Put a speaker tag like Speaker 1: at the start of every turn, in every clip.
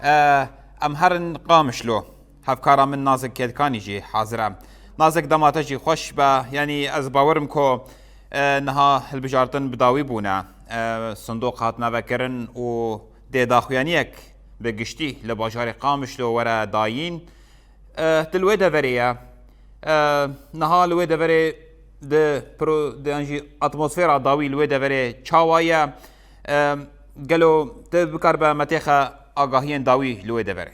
Speaker 1: ام هرن قامشلو هفکارا من نازک کلکانی جی حاضرم نازک دماتا جی خوش با یعنی از باورم کو نها البجارتن بداوی بونا صندوق هاتنا وکرن و دی داخویانیک بگشتی لباجار قامشلو ورا داین دلوی دوریا نها لوی دوری د انجی اتمسفر داوی لوی دوری چاوایا گلو تبکر به متیخه آگاهی داوی لوی دوری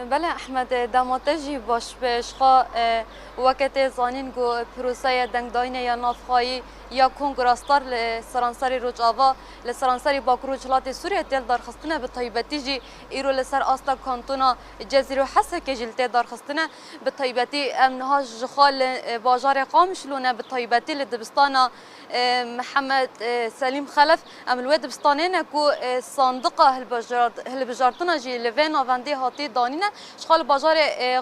Speaker 2: بله احمد داماتجی باش بشخا وقت زانین گو پروسه دنگداین یا نافخایی یا کنگراستار لسرانساری روجاوا لسرانساری باکرو جلات سوریه تل دارخستنه به طیبتی جی ایرو لسر آستا کانتونا جزیرو حسه که جلته دارخستنه به طیبتی امنها جخال باجار قامشلونه به طیبتی لدبستان محمد سلیم خلف املوی دبستانه کو صندوق هلبجارتنا جی لوین آوندی هاتی دانینه شخال باجار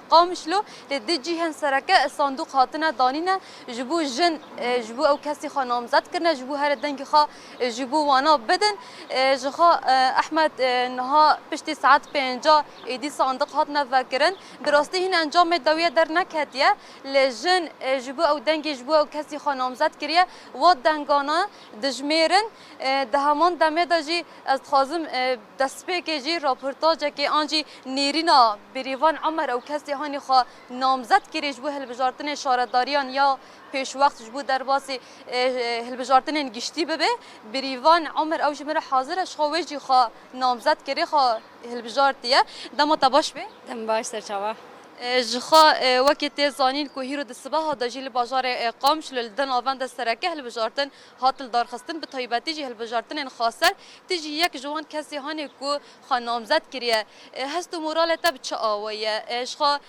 Speaker 2: قامشلو لدی جیهن سرکه صندوق هاتنه دانینه جبو جن جبو او کسی خوا نامزد کرنه جبو هر دنگ خوا جبو وانا بدن جخوا احمد نها پشتی ساعت 50 ایدی صندوق هاتنه وکرن براستی هین انجام دویه در نکتیه لجن جبو او دنگ جبو او کسی خوا نامزد کریه و دنگانا دجمیرن ده همان دمه دا جی از خوازم دسپه که جی راپورتاجه که آنجی نیرینا بریوان عمر او کسی هانی خواه نامزد کری جبو هلبجارتن شارداریان یا پیش وقت جبو در باسی هلبجارتن گشتی ببه بریوان عمر او جمعه حاضر شخواه جی خواه نامزد کری خواه هلبجارتیه دما تباش به؟
Speaker 3: دم باش سرچاوه
Speaker 2: جخا وقت زانین که هیرو دستباه داجیل بازار قامش لدن آوند سرکه هل بجارتن هاتل دارخستن به طیبتی جی هل بجارتن خاصر تیجی یک جوان کسی هانی که خانامزد کریه هست و مورال تب چه آویه اشخا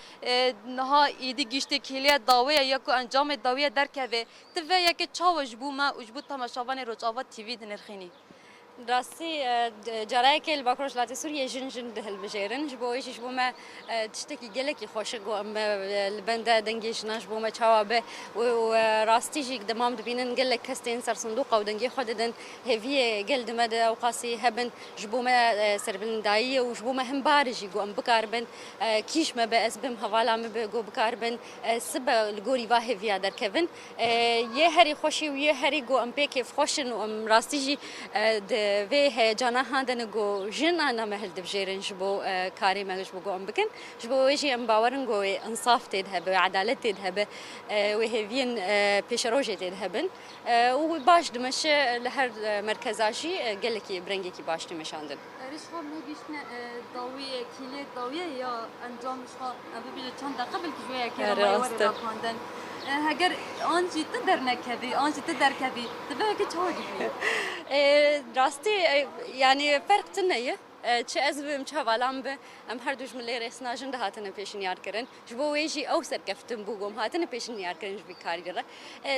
Speaker 2: نها ایدی گیشت کلیه داویه یا که انجام داویه درکوه توه یک چاوش بوما وجبود تماشاوان روچاوات تیوی دنرخینی
Speaker 3: راستی جرای که الباکروش لاتی سوریه جن ده البجیرن جبویش جبو ما تشتكي جلكي خوش جو ام البنده دنگیش ناش بو ما چاوابه و راستی جيك دمام دبینن گلک کستین سر صندوق او دنگی خود دن هفیه گل دمد او قاسی هبن جبو ما سربن دایی و جبو ما هم بارجی جو ام بکاربن کیش ما به اسبم حوالا ما بگو بکاربن سبا الگوری واه هفیه در کفن یه هری خوشی و یه هری جو ام پیکف خوشن و ام راستی جی و جانا هندن جو جن انا مهل دبجيرن جبو كاري ما جبو جو ام بكن جبو يجي ام باورن جو انصاف تذهب عداله تذهب وهيفين بيشروجي تذهبن وباش دمش لهر مركزاشي قال لك برنجي كي باش دمشاندن
Speaker 2: ريش خو ميجيشنا ضوي كيلي ضوي يا انجام شخو ببيجي چند قبل كجويا كده ما يوري راكاندن هاگر آنچه تدر نکبی آنچه تدر کبی تبه که چه
Speaker 3: راستی یعنی فرق تنیه چه از بیم چه والام به ام هر دوش ملی رئیس ناجن ده هاتن پیشن یار کردن جبو ویجی او سر کفتم بوگم هاتن پیشن یار کردن جبی کاری داره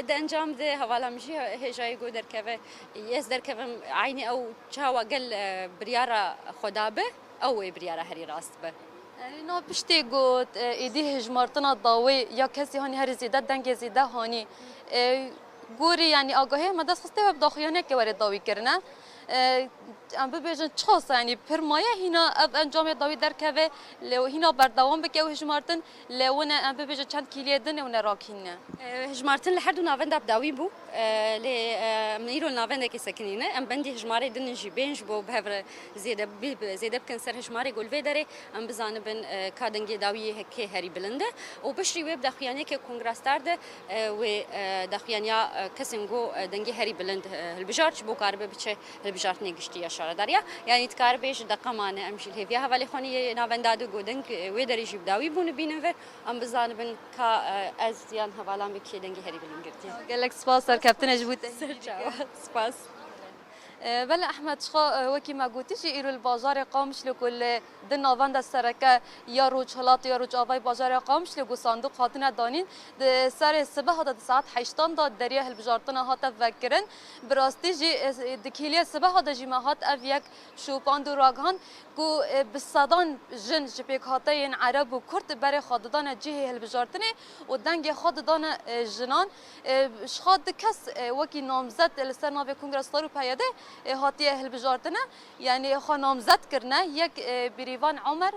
Speaker 3: ده انجام ده حوالام جی هجای گو در کبه یس در کبه عینی او چه واقل بریارا خدا به او بریارا هری راست به
Speaker 2: اینا پشتی گود ایدی هجمارتنا داوی یا کسی هانی هر زیده دنگ زیده هانی گوری یعنی آگاهی مدرس خسته و بداخلیانه که وارد داوی کرنه ام ببیجن چاس یعنی پرمایه هینا انجام داوی در که لو هینا بردوام بکه و هجمارتن لونه ام ببیجن چند کلیه دنه و نراکینه
Speaker 3: هجمارتن لحد ناوند داوی بو ل منیرو ناوند که سکنینه ام بندی هجماری دن جیبنج بو بهفر زیده بکن سر هجماری گلوی داره ام بزانه بن کادنگی داوی هکی هری بلنده و بشری وب دخیانه که کنگرس دارده و دخیانیا کسنگو دنگی هری بلند البجارش بو کاربه بچه البجارت نگشتی شارداریا یعنی تکار بیش دقمانه امشیل هفیه حوالی خونی ناوندادو گودن و داری جیب داوی بونه بینن و ام بزانه بن کا از یان حوالام بکی دنگی هری بلند گرتی
Speaker 2: گلک سپاس سر کپتن جبوت
Speaker 3: سپاس
Speaker 2: بله احمد شخا وکی ما گوتیش ایرو البازار قامش لکل دن نواند السرکه یا روج هلات یا روج آوای بازار قامش لگو صندوق هاتن دانین سر صبح هات ساعت 8 داد دریا هلبجارتن هات فکرن براستی جی دکیلی صبح هات جی ما هات اف یک شوپاند و راگان کو بصدان جن جبک هاتین عرب و کرد برای خاددان جه هلبجارتن و دنگ خاددان جنان شخاد کس وکی نامزد لسر ناو کنگرستار و پیاده هاتیه هلبجارتنه یعنی خو نامزد کرنه یک بریوان عمر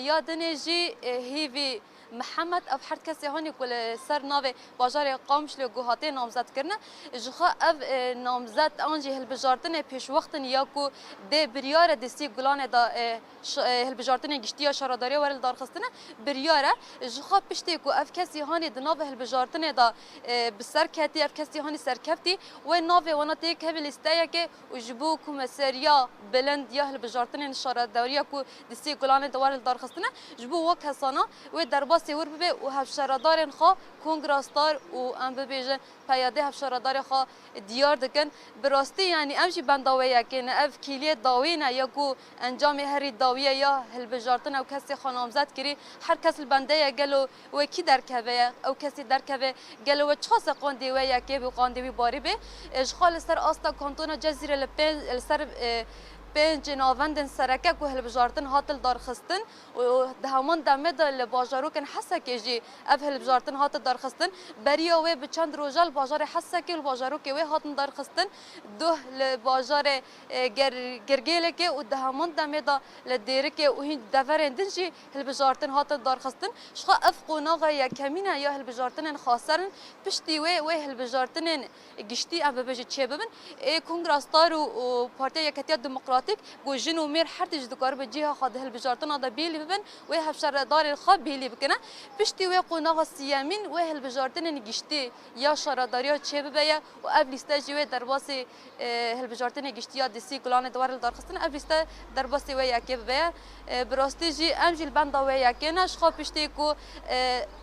Speaker 2: یا دنجی هیوی محمد او هر کسی هانی کل سر ناو بازار قامش لگو هاته نامزد کرنه جخوا او نامزد آنجی هلبجارتنه پیش وقتن یا کو ده بریار دستی گلانه دا هلبجارتنه گشتی شاراداری ورل دارخستنه بریاره جخوا پشتی کو او کسی هانی د ناو هلبجارتنه دا بسر کتی او کسی هانی سرکفتی و ناو وناتی که لیستایی که وجبو کومسریا بلند یا هلبجارتنه شاراداری کو دستی گلانه دا ورل دارخستنه جبو وک حسانا و دربا سیور ببه و هفشاردارن خوا کنگراستار و ام ببیجن پیاده هفشاردار خوا دیار دکن براستی یعنی امشی بنداویه که نه اف کلیه داوینه یا کو انجام هری داویه یا هلبجارتن او کسی خانامزد کری هر کس البنده گلو و کی درکوه او کسی درکوه گلو و چاس قاندی و یکی به قاندی باری به اشغال سر آستا کانتون جزیره لپن سر پنج ناوندن سرکه که هلبجارتن هاتل دارخستن و دهمان دمه دل بازارو کن حسه که جی اف هلبجارتن هاتل دارخستن بریا و بچند روزال بازار حسه که البازارو که و هاتن دارخستن دو بازار گرگیله که و دهمان دمه دل لدیره که و هین دفرندن جی هلبجارتن هاتل دارخستن شخا اف قناغه یا کمینه یا هلبجارتن خاصرن پشتی و هلبجارتن گشتی ام ببجی چه ببن کنگراستار و پارتی یکتی دموکراسی گو جن و میر هر تیج دکار به جیها خاد هلبجارتن آدا بیلی ببن و هفشار دار خواب بیلی بکنه پشتی و قناغ سیامین و هلبجارتن نگشتی یا شارداریا چه ببیه و ابلیسته جوی درباس هلبجارتن گشتی یا دسی گلان دوار دارخستن ابلیسته درباس و یکی ببیه براستی جی امجیل بندا و یکی نش خواب پشتی کو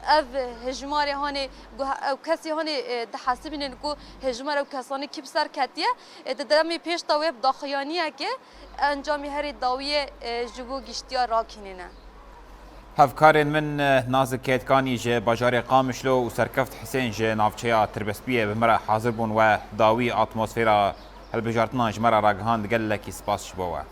Speaker 2: اف هجماری هانی او کسی هانی تحسبین کو هجمار او کسانی کی بسر کتیه ددمی پیش تا و داخیانیه که انجامی هری داویه جبو گشتیا راکینینه
Speaker 1: هفکارن من نازک کتکانی جه بازار قامشلو و سرکفت حسین جه نافچه تربسبیه بمره حاضر بون و داوی اتمسفیرا هلبجارتنا جمره راگهاند گلکی سپاس شبوه